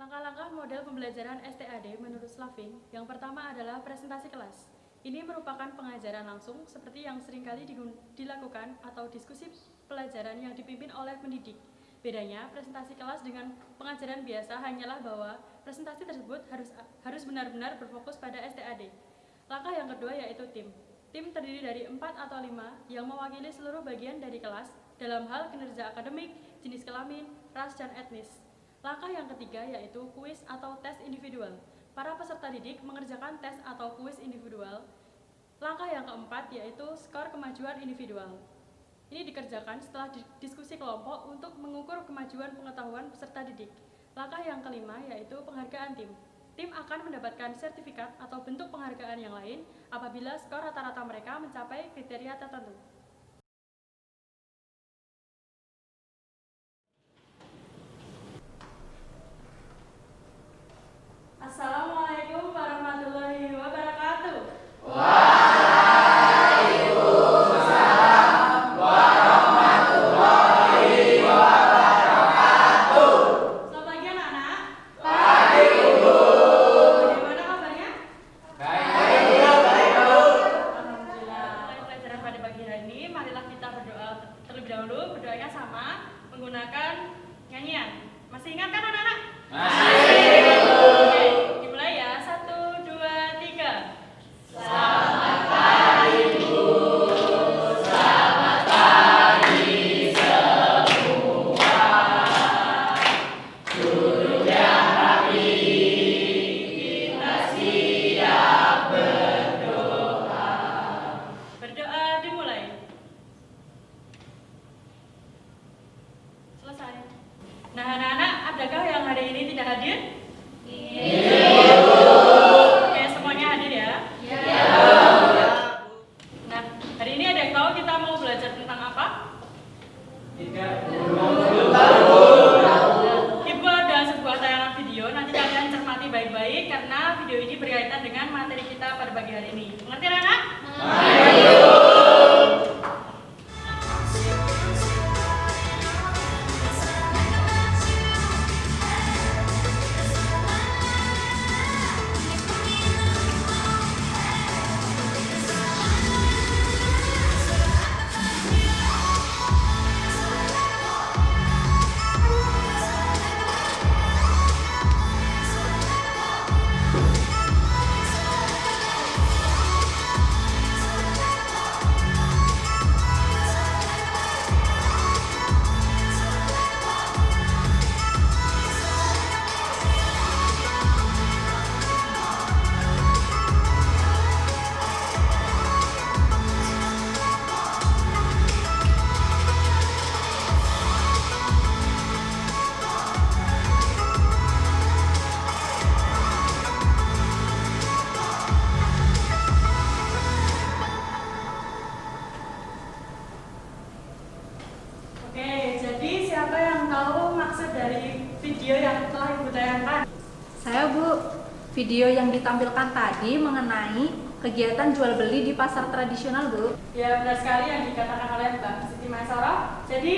Langkah-langkah model pembelajaran STAD menurut Slavin, yang pertama adalah presentasi kelas. Ini merupakan pengajaran langsung seperti yang seringkali dilakukan atau diskusi pelajaran yang dipimpin oleh pendidik. Bedanya, presentasi kelas dengan pengajaran biasa hanyalah bahwa presentasi tersebut harus benar-benar berfokus pada STAD. Langkah yang kedua yaitu tim. Tim terdiri dari 4 atau 5 yang mewakili seluruh bagian dari kelas dalam hal kinerja akademik, jenis kelamin, ras, dan etnis. Langkah yang ketiga yaitu kuis atau tes individual. Para peserta didik mengerjakan tes atau kuis individual. Langkah yang keempat yaitu skor kemajuan individual. Ini dikerjakan setelah diskusi kelompok untuk mengukur kemajuan pengetahuan peserta didik. Langkah yang kelima yaitu penghargaan tim. Tim akan mendapatkan sertifikat atau bentuk penghargaan yang lain apabila skor rata-rata mereka mencapai kriteria tertentu. Assalamualaikum warahmatullahi wabarakatuh. Waalaikumsalam warahmatullahi wabarakatuh. Selamat pagi anak-anak. Pagi, Bu. Bagaimana kabarnya? Baik, Bu. Alhamdulillah. Mulai pelajaran pada pagi hari ini, marilah kita berdoa terlebih dahulu. Berdoanya sama menggunakan nyanyian. Masih ingat kan anak-anak? Masih, Bu. Oke, dimulai ya. 1, 2, 3. Selamat pagi, Bu. Selamat pagi semua. Duduk yang rapi, kita siap berdoa. Berdoa dimulai. Selesai. Nah, anak-anak, adakah yang hari ini tidak hadir? Oke, semuanya hadir ya? Nah, hari ini ada yang tahu kita mau belajar tentang apa? Ibu ada sebuah tayangan video, nanti kalian cermati baik-baik karena video ini berkaitan dengan materi kita pada pagi hari ini. Mengerti anak? Oke, jadi siapa yang tahu maksud dari video yang telah Ibu tayangkan? Saya Bu, video yang ditampilkan tadi mengenai kegiatan jual beli di pasar tradisional Bu. Ya, benar sekali yang dikatakan oleh Mbak Siti Maisarah. Jadi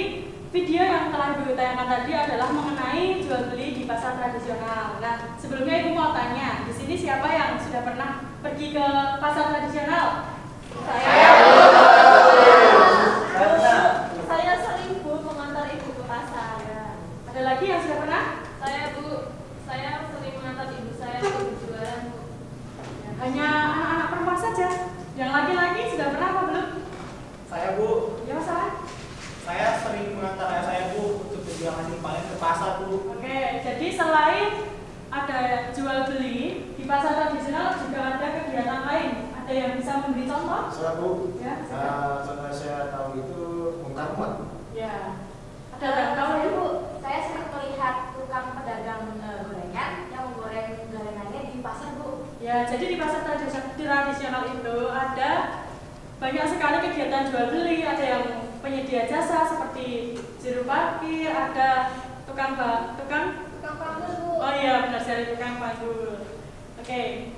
video yang telah Ibu tayangkan tadi adalah mengenai jual beli di pasar tradisional. Nah, sebelumnya Ibu mau tanya, di sini siapa yang sudah pernah pergi ke pasar tradisional? Saya sering Bu mengantar ibu ke pasar. Ada lagi yang sudah pernah? Saya Bu, saya sering mengantar ibu saya ke berjualan Bu. Hanya anak-anak perempuan saja. Yang laki-laki sudah pernah apa belum? Saya, Bu, Ya, masalah. saya sering mengantar ayah saya, Bu, untuk berjualan hasil panen ke pasar, Bu. Oke, jadi selain ada jual beli di pasar tradisional juga ada kegiatan lain. Ada yang bisa memberi contoh? Salah Bu, Ya, contoh saya tahu itu bongkar muat. Ya. Ada yang tahu ya? Bu, saya sering melihat tukang pedagang gorengan yang menggoreng gorengannya di pasar Bu. Ya, jadi di pasar tradisional itu ada banyak sekali kegiatan jual beli. Ada yang penyedia jasa seperti juru parkir, ada tukang Tukang panggul Bu. Oh iya, benar sekali tukang panggul. Oke.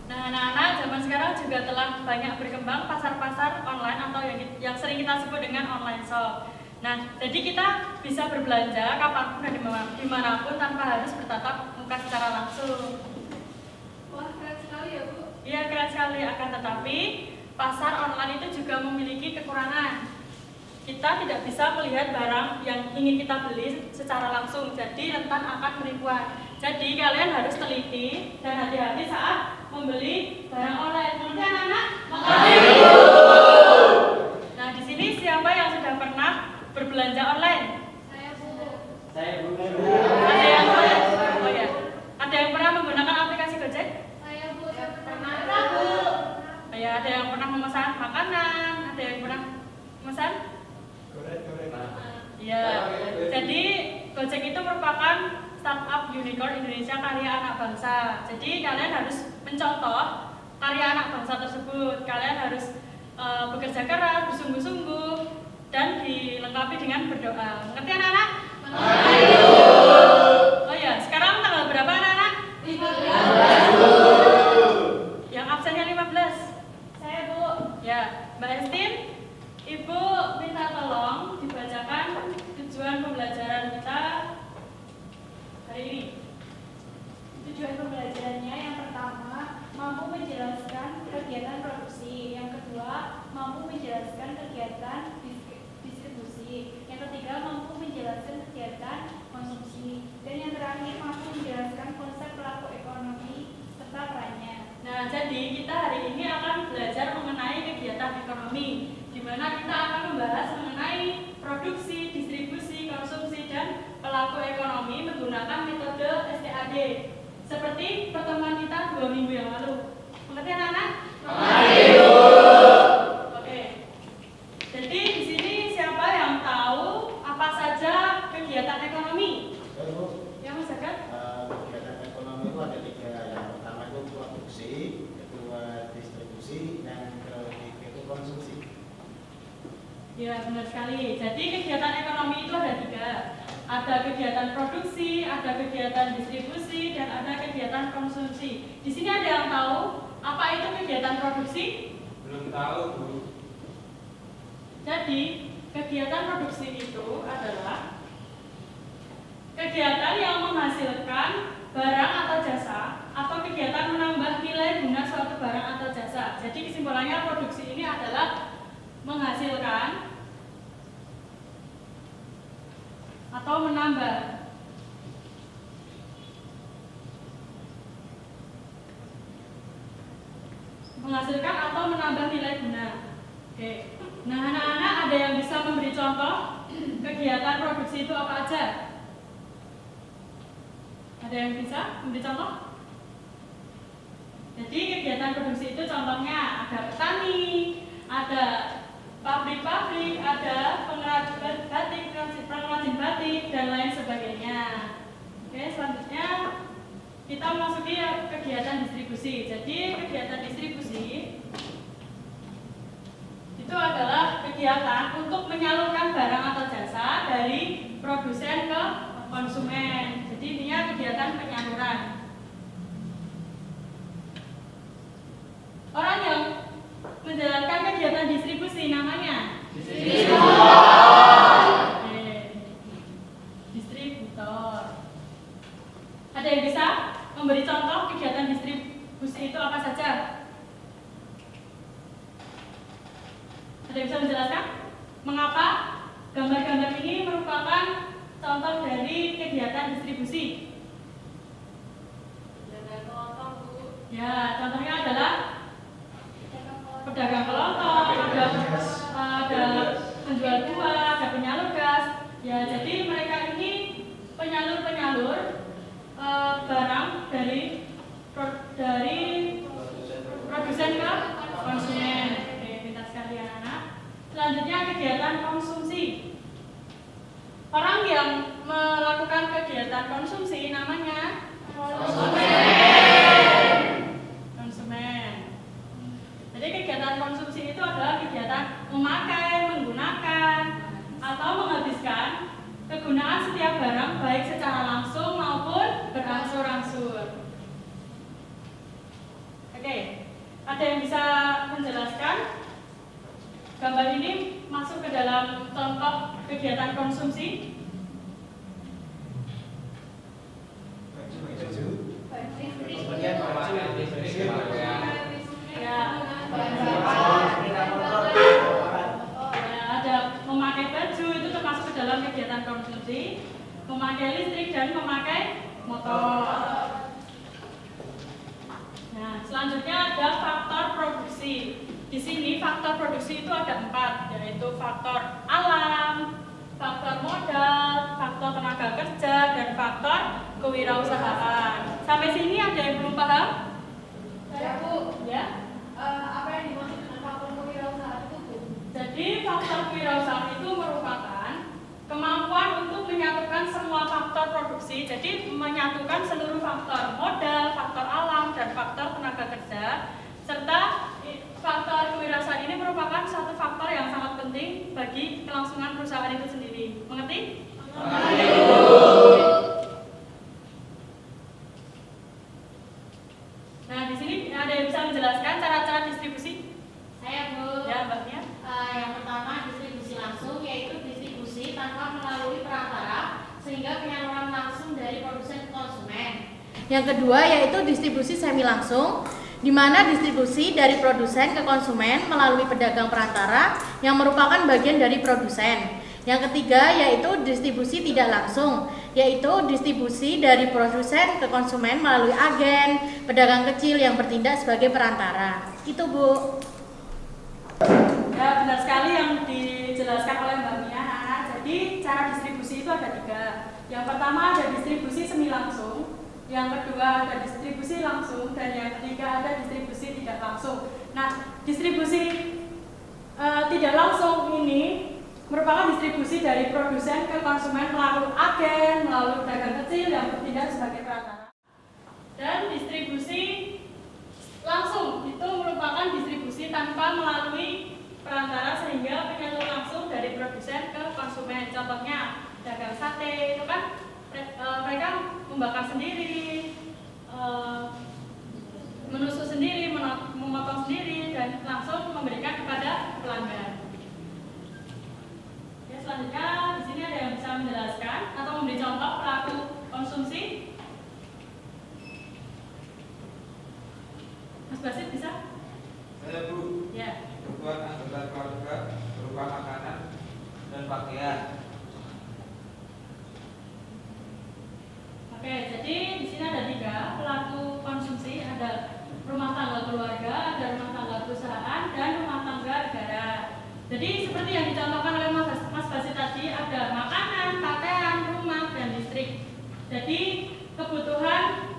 Nah, anak-anak zaman sekarang juga telah banyak berkembang pasar-pasar online atau yang sering kita sebut dengan online shop. Nah, jadi kita bisa berbelanja kapanpun dan dimanapun tanpa harus bertatap muka langsung. Wah, keren sekali ya, Bu. Iya, keren sekali. Akan tetapi pasar online itu juga memiliki kekurangan. Kita tidak bisa melihat barang yang ingin kita beli secara langsung, jadi rentan akan penipuan. Jadi kalian harus teliti dan hati-hati saat membeli barang online. Mengerti anak-anak? Nah, di sini siapa yang sudah pernah berbelanja online? Saya Bu. Ada yang pernah? Oh ya. Ada yang pernah menggunakan aplikasi Gojek? Oh ya, ada yang pernah memesan makanan, ada yang pernah memesan? Iya. Jadi Gojek itu merupakan startup unicorn Indonesia karya anak bangsa. Jadi kalian harus mencontoh karya anak bangsa tersebut. Kalian harus bekerja keras, bersungguh-sungguh, dan dilengkapi dengan berdoa. Mengerti anak-anak? Oh ya, sekarang tanggal berapa anak-anak? 15. Yang absennya 15? Saya Bu. Ya, Mbak Estin, Ibu minta tolong dibacakan tujuan pembelajaran kita hari ini. Tujuan pembelajarannya yang pertama, mampu menjelaskan kegiatan produksi. Yang kedua, mampu menjelaskan kegiatan distribusi. Yang ketiga, mampu menjelaskan kegiatan konsumsi. Dan yang terakhir, mampu menjelaskan konsep pelaku ekonomi serta perannya. Nah, jadi kita hari ini akan belajar mengenai kegiatan ekonomi, di mana kita akan membahas mengenai produksi, distribusi, konsumsi, dan pelaku ekonomi menggunakan metode STAD. Seperti pertemuan kita 2 minggu yang lalu. Mengerti anak-anak? Oke. Jadi di sini siapa yang tahu apa saja kegiatan ekonomi? Ya, Mas Zakat? Kegiatan ekonomi itu ada 3. Yang pertama itu produksi, kedua distribusi, dan ketiga itu konsumsi. Ya, benar sekali. Jadi kegiatan ekonomi itu ada 3. Ada kegiatan produksi, ada kegiatan distribusi, dan ada kegiatan konsumsi. Di sini ada yang tahu apa itu kegiatan produksi? Belum tahu Bu. Jadi kegiatan produksi itu adalah kegiatan yang menghasilkan barang atau jasa, atau kegiatan menambah nilai guna suatu barang atau jasa. Jadi kesimpulannya produksi ini adalah menghasilkan atau menambah nilai guna. Oke. Nah, anak-anak ada yang bisa memberi contoh kegiatan produksi itu apa aja? Ada yang bisa memberi contoh? Jadi kegiatan produksi itu contohnya ada petani, ada pabrik-pabrik, ada pengrajin batik, pengrajin batik, dan lain sebagainya. Oke, selanjutnya kita memasuki kegiatan distribusi. Jadi kegiatan distribusi itu adalah kegiatan untuk menyalurkan barang atau jasa dari produsen ke konsumen. Jadi intinya kegiatan penyaluran. Orang yang menjalankan kegiatan distribusi namanya distributor. Ada yang bisa memberi contoh kegiatan distribusi itu apa saja? Ada yang bisa menjelaskan mengapa gambar-gambar ini merupakan contoh dari kegiatan distribusi? Ya, contohnya adalah pedagang kelontong, ada penjual buah, ada penyalur gas. Ya, jadi mereka ini penyalur-penyalur barang dari produsen ke konsumen. Oke, pintar sekali anak-anak. Selanjutnya kegiatan konsumsi. Orang yang melakukan kegiatan konsumsi namanya konsumen. Jadi kegiatan konsumsi itu adalah kegiatan memakai, menggunakan, atau menghabiskan kegunaan setiap barang baik secara langsung maupun berangsur-angsur. Oke, ada yang bisa menjelaskan gambar ini masuk ke dalam contoh kegiatan konsumsi? Baju. Ya, ada memakai baju itu termasuk ke dalam kegiatan konsumsi, memakai listrik dan memakai motor. Nah, selanjutnya ada faktor produksi. Di sini faktor produksi itu ada 4, yaitu faktor alam, faktor modal, faktor tenaga kerja, dan faktor kewirausahaan. Sampai sini ada yang belum paham? Saya Bu, Ya. apa yang dimaksud dengan faktor kewirausahaan itu Bu? Jadi faktor kewirausahaan itu merupakan kemampuan untuk menyatukan semua faktor produksi. Jadi menyatukan seluruh faktor modal, faktor alam, dan faktor tenaga kerja. Serta faktor kewirausahaan ini merupakan satu faktor yang sangat penting bagi kelangsungan perusahaan itu sendiri. Mengerti? Nah, di sini ada yang bisa menjelaskan cara-cara distribusi? Saya Bu. Ya, Mbaknya. Yang pertama distribusi langsung, yaitu distribusi tanpa melalui perantara sehingga penyaluran langsung dari produsen ke konsumen. Yang kedua yaitu distribusi semi langsung, di mana distribusi dari produsen ke konsumen melalui pedagang perantara yang merupakan bagian dari produsen. Yang ketiga yaitu distribusi tidak langsung, yaitu distribusi dari produsen ke konsumen melalui agen, pedagang kecil yang bertindak sebagai perantara. Itu Bu. Ya, benar sekali yang dijelaskan oleh Mbak Mia. Jadi cara distribusi itu ada 3. Yang pertama ada distribusi semi langsung, yang kedua ada distribusi langsung, dan yang ketiga ada distribusi tidak langsung. Nah, distribusi tidak langsung ini merupakan distribusi dari produsen ke konsumen melalui agen, melalui pedagang kecil yang bertindak sebagai perantara. Dan distribusi langsung itu merupakan distribusi tanpa melalui perantara sehingga penyaluran langsung dari produsen ke konsumen. Contohnya dagang sate itu kan mereka membakar sendiri, menusuk sendiri, memotong sendiri, dan langsung memberikan kepada pelanggan. Ya, selanjutnya di sini ada yang bisa menjelaskan atau memberi contoh pelaku konsumsi. Mas Basit bisa? Saya Bu, Ya. kebutuhan anggota keluarga berupa makanan dan pakaian. Oke, jadi di sini ada 3 pelaku konsumsi, ada rumah tangga keluarga, ada rumah tangga perusahaan, dan rumah tangga negara. Jadi seperti yang dicontohkan oleh Mas Basit tadi, ada makanan, pakaian, rumah, dan listrik. Jadi kebutuhan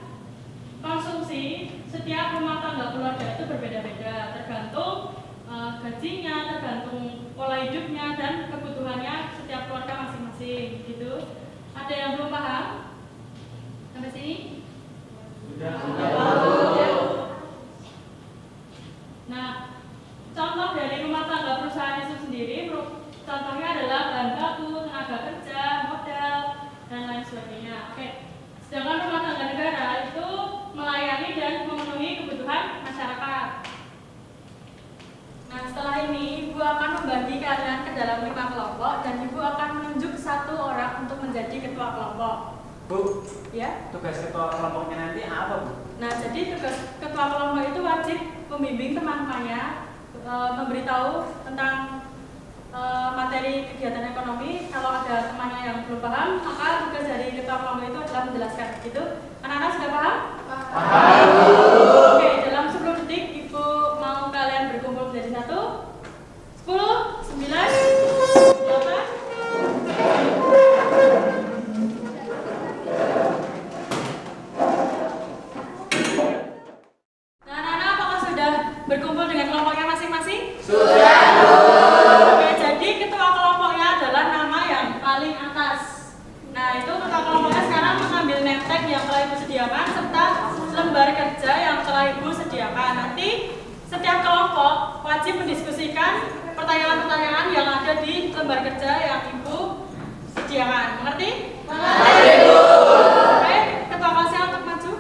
konsumsi setiap rumah tangga keluarga itu berbeda-beda, tergantung gajinya, tergantung pola hidupnya, dan kebutuhannya setiap keluarga masing-masing. Gitu. Ada yang belum paham? Sampai sini? Sudah. Nah, contoh dari rumah tangga perusahaan itu sendiri, contohnya adalah bahan baku, tenaga kerja, modal, dan lain sebagainya. Oke. Sedangkan rumah tangga negara itu melayani dan memenuhi kebutuhan masyarakat. Nah, setelah ini Ibu akan membagi kalian ke dalam 5 kelompok dan Ibu akan menunjuk 1 orang untuk menjadi ketua kelompok. Bu, Ya. tugas ketua kelompoknya nanti apa Bu? Nah, jadi tugas ketua kelompok itu wajib membimbing teman-temannya, memberitahu tentang materi kegiatan ekonomi. Kalau ada temannya yang belum paham, maka tugas dari ketua kelompok itu adalah menjelaskan. Gitu. Anak-anak sudah paham? Paham. Oke, dalam 10 detik Ibu mau kalian berkumpul menjadi 1. 10, 9, 8. Nah, anak-anak apakah sudah berkumpul dengan kelompoknya masing-masing? Sudah. Oke, jadi ketua kelompoknya adalah nama yang paling atas. Nah, itu ketua kelompoknya sekarang mengambil name tag yang telah Ibu sediakan serta lembar kerja yang telah Ibu sediakan. Nanti setiap kelompok wajib mendiskusikan pertanyaan-pertanyaan yang ada di lembar kerja yang Ibu sediakan. Mengerti? Mengerti, Bu. Oke, ketua kelasnya untuk maju.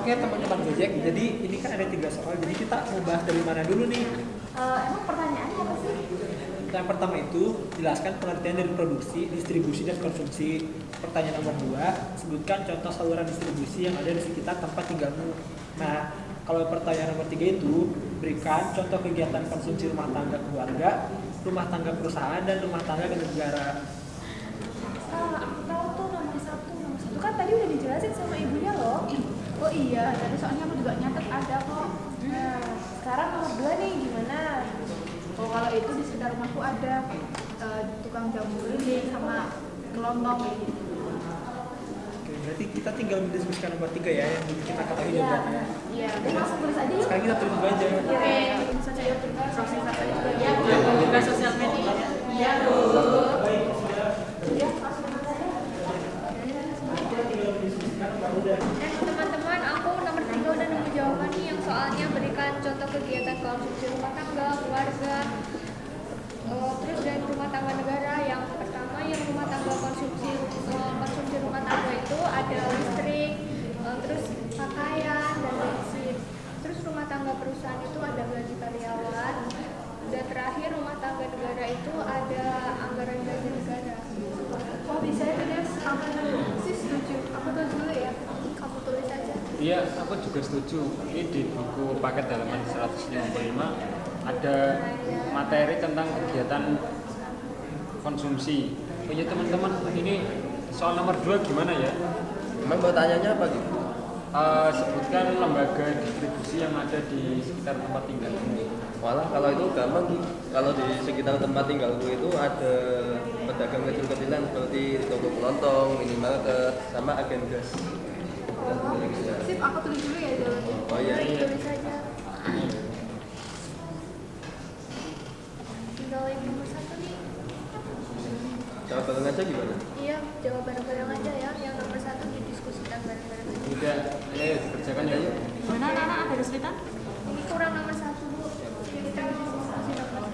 Oke teman-teman Gojek, jadi ini kan ada 3 soal, jadi kita mau bahas dari mana dulu nih? Emang pertanyaannya apa sih? Yang pertama itu, jelaskan pengertian dari produksi, distribusi, dan konsumsi. Pertanyaan nomor 2, sebutkan contoh saluran distribusi yang ada di sekitar tempat tinggalmu. Nah, kalau pertanyaan nomor 3 itu, berikan contoh kegiatan konsumsi rumah tangga keluarga, rumah tangga perusahaan, dan rumah tangga ke negara. Aku tahu tuh nomor satu kan tadi udah dijelasin sama ibunya loh. Oh iya, tadi soalnya aku juga nyatet ada kok. Nah, sekarang nomor 2 nih gimana? Oh kalau itu di sekitar rumahku ada tukang jamu keliling sama kelontong kayak gitu. Oke, berarti kita tinggal mendiskusikan nomor 3 ya, yang kita ketahui jawabannya. Iya, udah langsung tulis aja yuk. Sekarang kita tulis dulu aja. Oke, bisa saya proses apa juga ya. Juga sosial media. Ya, Bu. Teman-teman, aku nomor 3 udah nemu jawaban nih yang soalnya berikan contoh kegiatan konsumsi rumah tangga, keluarga, terus dan rumah tangga negara. Yang pertama yang rumah tangga konsumsi rumah tangga itu ada listrik, terus pakaian dan bensin. Terus rumah tangga perusahaan itu ada gaji karyawan. Dan terakhir rumah tangga negara itu ada anggaran gaji negara. Oh bisa ya, Des. Aku sih setuju. Aku tulis dulu ya. Kamu tulis aja. Iya, aku juga setuju. Ini di buku paket halaman 155 ada materi tentang kegiatan konsumsi. Oh ya teman-teman, ini soal nomor 2 gimana ya? Emang pertanyaannya apa gitu? Sebutkan lembaga distribusi yang ada di sekitar tempat tinggal. Walah, kalau itu gampang Ki. Kalau di sekitar tempat tinggalku itu ada pedagang kecil-kecilan seperti toko kelontong, minimarket, sama agen gas. Sip, aku tulis dulu ya jawabannya. Oh iya. Tulis aja. Tinggal yang nomor 1 nih. Jawab bareng aja gimana? Iya, jawab bareng-bareng aja ya. Yang nomor 1 didiskusikan bareng-bareng. Udah, ayo dikerjakan ya. Mana anak-anak ada kesulitan? Ini kurang nomor 1 Bu. Jadi kita diskusi nomor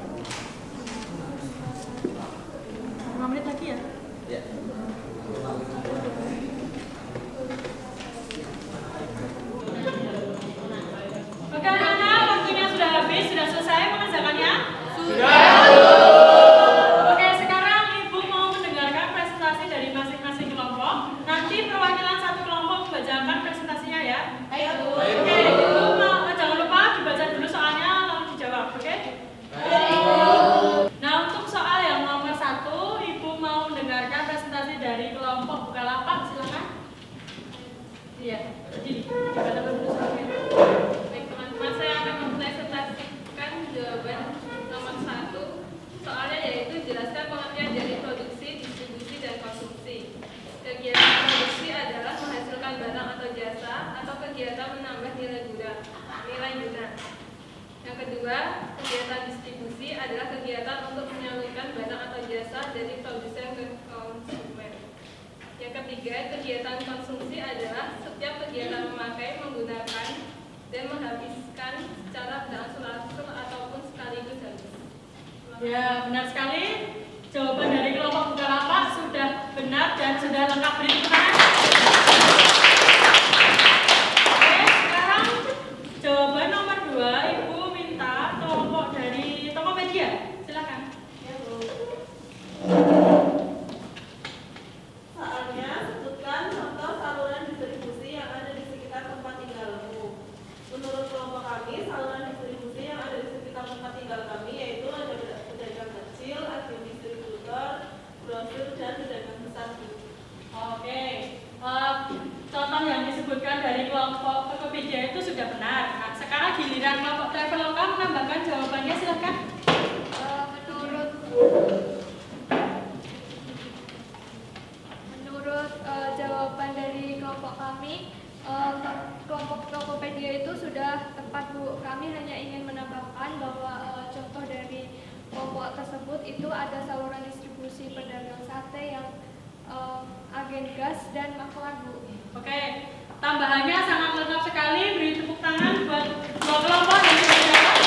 5 menit lagi ya? Ya. Oke anak-anak, waktunya sudah habis, sudah selesai mengerjakannya? Sudah. Oke, sekarang Ibu mau mendengarkan presentasi dari masing-masing kelompok. Nanti perwakilan satu kelompok membacakan presentasinya ya. Oke, Ibu jangan lupa dibaca dulu soalnya lalu dijawab, oke? Nah, untuk soal yang nomor 1, Ibu mau mendengarkan presentasi dari kelompok Bukalapak, silakan. Iya, jadi dibaca dulu soalnya. Baik teman-teman, saya akan mempresentasikan jawaban nomor 1. Soalnya yaitu jelaskan pengertian dari produksi, distribusi, dan konsumsi. Kegiatan produksi adalah menghasilkan barang atau jasa atau kegiatan menambah nilai guna. Yang kedua, kegiatan distribusi adalah kegiatan untuk menyalurkan barang atau jasa dari produsen ke konsumen. Yang ketiga, kegiatan konsumsi adalah setiap kegiatan memakai, menggunakan, dan menghabiskan secara berangsur-angsur ataupun sekaligus habis. Ya, benar sekali. Jawaban dari kelompok Bukalapak sudah benar dan sudah lengkap. Beri tepuk tangan. Oke, sekarang jawaban nomor 2, Ibu minta kelompok dari Tokopedia. Silakan. Ya, Bu. Soalnya, sebutkan contoh saluran distribusi yang ada di sekitar tempat tinggalmu. Menurut kelompok kami, saluran distribusi yang ada di sekitar tempat tinggal kami yaitu ada pedagang kecil, agen distributor, grosir, dan pedagang besar. Oke, contoh yang disebutkan dari kelompok Tokopedia itu sudah benar. Nah, sekarang giliran kelompok Traveloka menambahkan jawabannya, silakan. Menurut jawaban dari kelompok kami, kelompok Tokopedia itu sudah tepat Bu. Kami hanya ingin menambahkan bahwa contoh dari kelompok tersebut itu ada saluran distribusi pedagang sate yang agen gas dan maklar Bu. Oke, tambahannya sangat lengkap sekali. Beri tepuk tangan buat dua kelompok yang sudah jawab.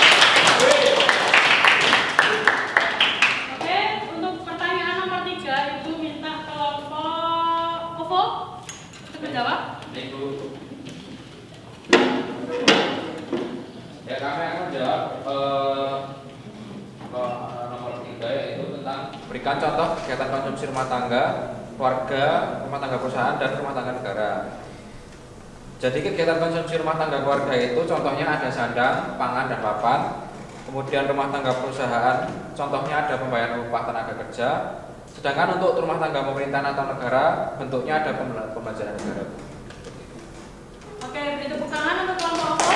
Oke, untuk pertanyaan nomor 3, Ibu minta kelompok OVO untuk menjawab. tentang berikan contoh kegiatan konsumsi rumah tangga, keluarga, rumah tangga perusahaan, dan rumah tangga negara. Jadi kegiatan konsumsi rumah tangga keluarga itu contohnya ada sandang, pangan, dan papan. Kemudian rumah tangga perusahaan contohnya ada pembayaran upah tenaga kerja. Sedangkan untuk rumah tangga pemerintahan atau negara bentuknya ada pembelajaran negara. Oke, beri tepuk tangan untuk kelompok OVO.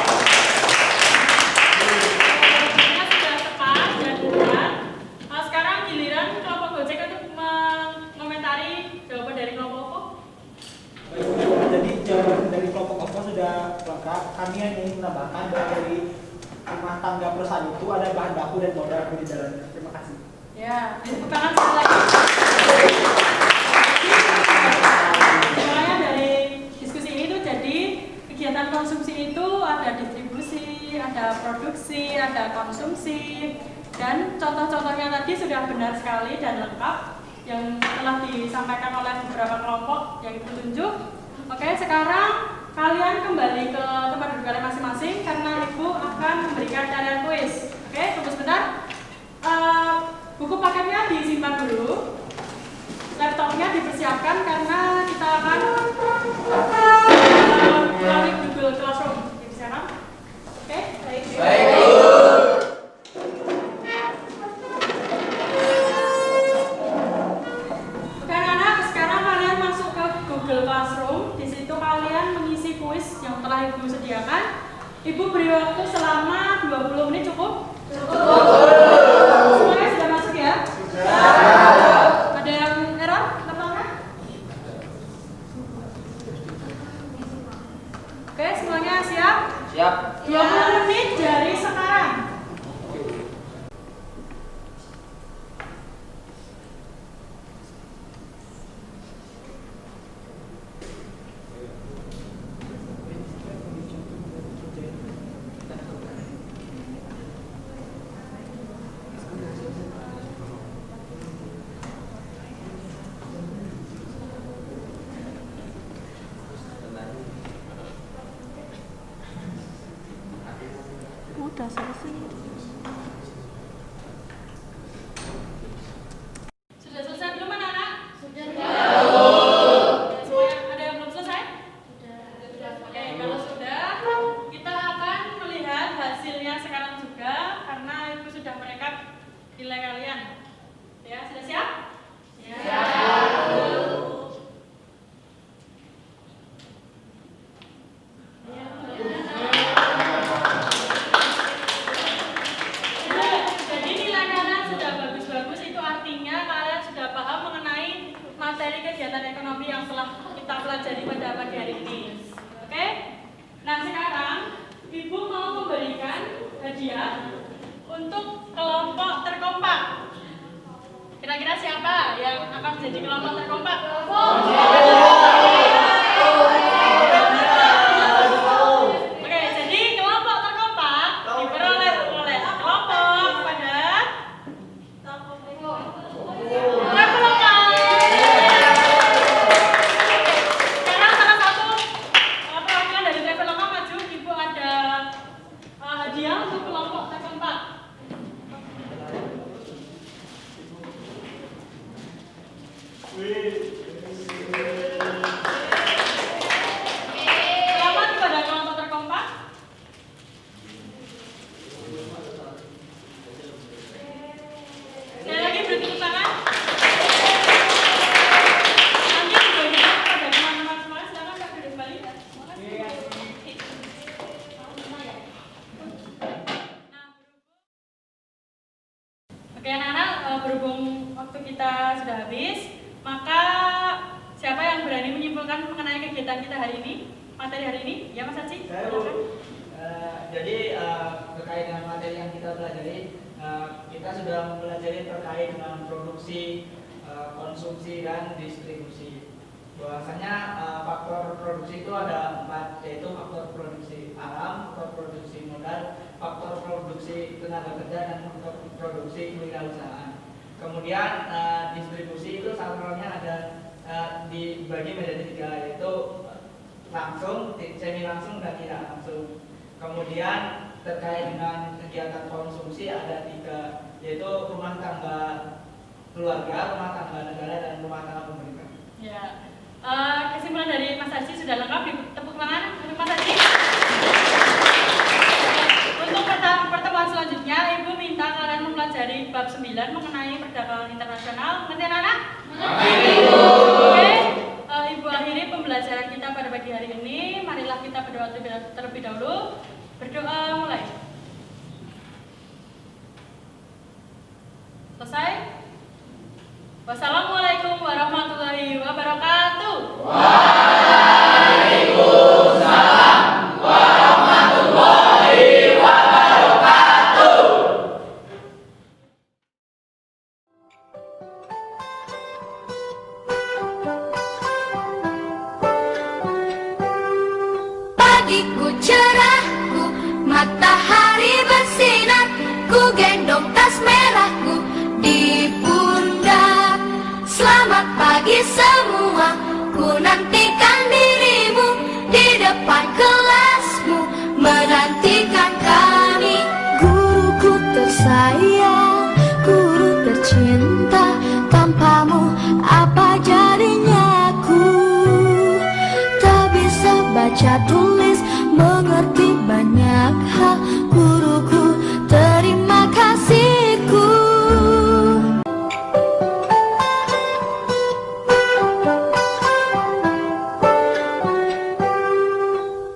Jawabannya sudah tepat dan benar. Sekarang giliran kelompok Gojek untuk mengomentari jawaban dari kelompok OVO. Jadi jawaban dari kelompok OVO sudah lengkap. Kami hanya ingin menambahkan bahwa dari rumah tangga perusahaan itu ada bahan baku dan modal di dalamnya. Terima kasih. Ya, tepuk tangan sekali lagi. Semuanya dari diskusi ini tuh jadi kegiatan konsumsi itu ada distribusi, ada produksi, ada konsumsi, dan contoh-contohnya tadi sudah benar sekali dan lengkap yang telah disampaikan oleh beberapa kelompok yang Ibu tunjuk. Oke, sekarang kalian kembali ke tempat duduk kalian masing-masing karena Ibu akan memberikan carrier quiz. Oke, tunggu sebentar. Buku paketnya disimpan dulu. Laptopnya dipersiapkan karena kita akan melalui Google Classroom. Dipersiapkan? Oke, baik. Oke, anak-anak, sekarang kalian masuk ke Google Classroom. Di situ kalian mengisi kuis yang telah Ibu sediakan. Ibu beri waktu selama 20 menit cukup? Cukup. Semuanya sudah masuk ya? Sudah. Ada yang error? Laptopnya? Oke, semuanya siap? Siap. 20 menit dari sekarang. Udah selesai. Sudah selesai belum anak-anak? Sudah. Semuanya ada yang belum selesai? Sudah. Oke, kalau sudah, kita akan melihat hasilnya sekarang juga karena Ibu sudah merekap nilai kalian. Ya, sudah siap? Siap. Jadi nilai kalian sudah bagus-bagus, itu artinya kalian sudah paham mengenai materi kegiatan ekonomi yang telah kita pelajari pada pagi hari ini. Oke? Nah, sekarang Ibu mau memberikan hadiah untuk kelompok terkompak. Kira-kira siapa yang akan menjadi kelompok terkompak? Oke, jadi kelompok terkompak diperoleh oleh kelompok pada Traveloka. Sekarang salah satu perwakilan dari Traveloka maju. Ibu ada hadiah untuk kelompok terkompak. Selamat kepada kelompok terkompak. Sekali lagi beri tepuk tangan. Nanti dibagikan kepada teman-teman semua. Silakan Kak duduk kembali. Oke anak-anak, berhubung waktu kita sudah habis, maka siapa yang berani menyimpulkan mengenai kegiatan kita hari ini, materi hari ini? Ya Mas Haji? Silakan. Jadi terkait dengan materi yang kita pelajari, kita sudah mempelajari terkait dengan produksi, konsumsi, dan distribusi. Bahwasanya faktor produksi itu ada 4, yaitu faktor produksi alam, faktor produksi modal, faktor produksi tenaga kerja, dan faktor produksi kewirausahaan. Kemudian distribusi itu salurannya ada dibagi menjadi 3, yaitu langsung, semi langsung, dan tidak langsung. Kemudian terkait dengan kegiatan konsumsi ada 3, yaitu rumah tangga keluarga, rumah tangga negara, dan rumah tangga pemerintah. Ya, kesimpulan dari Mas Haji sudah lengkap, tepuk tangan untuk Mas Haji. Untuk pertemuan selanjutnya, Ibu minta kalian mempelajari bab 9 mengenai perdagangan internasional. Ngerti anak-anak? Oke, Ibu akhiri pembelajaran kita pada pagi hari ini. Marilah kita berdoa terlebih dahulu. Berdoa mulai. Selesai? Wassalamualaikum warahmatullahi wabarakatuh. Waalaikumsalam warahmatullahi wabarakatuh. Pagiku cerahku, matahari bersinar, ku gendong tas merahku di pundak. Selamat pagi semua, ku nantikan dirimu di depan kelasmu, menantikan kami. Guruku tersayang, guru tercinta, tanpamu apa jadinya aku? Tak bisa baca tulis, mengerti banyak hal. Guruku, terima kasihku.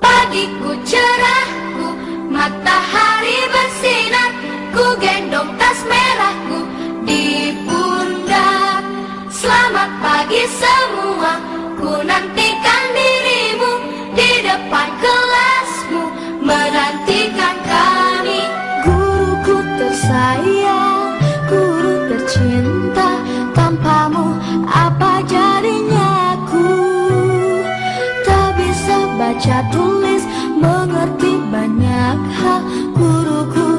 Pagiku cerahku, matahari bersinar, ku gendong tas merahku di pundak. Selamat pagi semua, ku nantikan dirimu di depan kelasmu, menantikan kami. Guruku tersayang, guru tercinta, tanpamu apa jadinya aku? Tak bisa baca tulis, mengerti banyak hal. Guruku,